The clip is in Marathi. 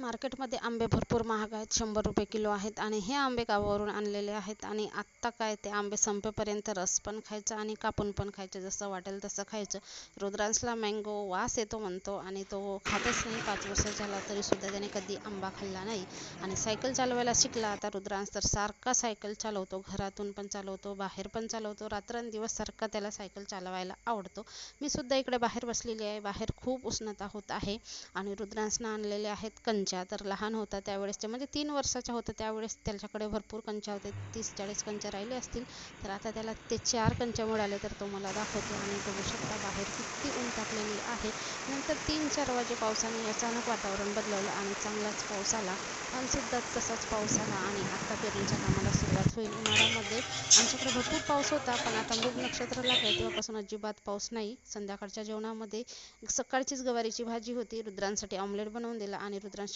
मार्केटमध्ये आंबे भरपूर महाग आहेत, 100 रुपये किलो आहेत आणि हे आंबे गावावरून आणलेले आहेत. आणि आत्ता काय ते आंबे संपेपर्यंत रस पण खायचा आणि कापून पण खायचं, जसं वाटेल तसं खायचं. रुद्रांशला मँगो वास येतो म्हणतो आणि तो खातच नाही. 5 वर्षाचा झाला तरी सुद्धा त्याने कधी आंबा खाल्ला नाही. आणि सायकल चालवायला शिकला आता रुद्रांश, तर सारखा सायकल चालवतो, घरातून पण चालवतो, बाहेर पण चालवतो. रात्रंदिवस सारखा त्याला सायकल चालवायला आवडतो. मी सुद्धा इकडे बाहेर बसलेली आहे. बाहेर खूप उष्णता होत आहे आणि रुद्रांशनं आणलेले आहेत कंच्या. तर लहान होता त्यावेळेसचे, म्हणजे 3 वर्षाचा होता त्यावेळेस त्याच्याकडे भरपूर कंच्या होते, 30-40 कंच्या राहिले असतील. तर आता त्याला ते 4 कंच्या मिळाले, तर तो मला दाखवतो. आणि बघू शकता बाहेर किती ऊन तापलेली आहे. नंतर 3-4 वाजे पावसाने अचानक वातावरण बदलवलं आणि चांगलाच पाऊस आला. कालसुद्धा तसाच पाऊस आला आणि आता पेरणीच्या कामाला सुरुवात होईल. उन्हाळ्यामध्ये आमच्याकडे भरपूर पाऊस होता, पण आता मृग नक्षत्र लागले तेव्हापासून अजिबात पाऊस नाही. संध्याकाळच्या जेवणामध्ये सकाळचीच गवारीची भाजी होती, रुद्रांसाठी ऑमलेट बनवून दिला आणि रुद्रांश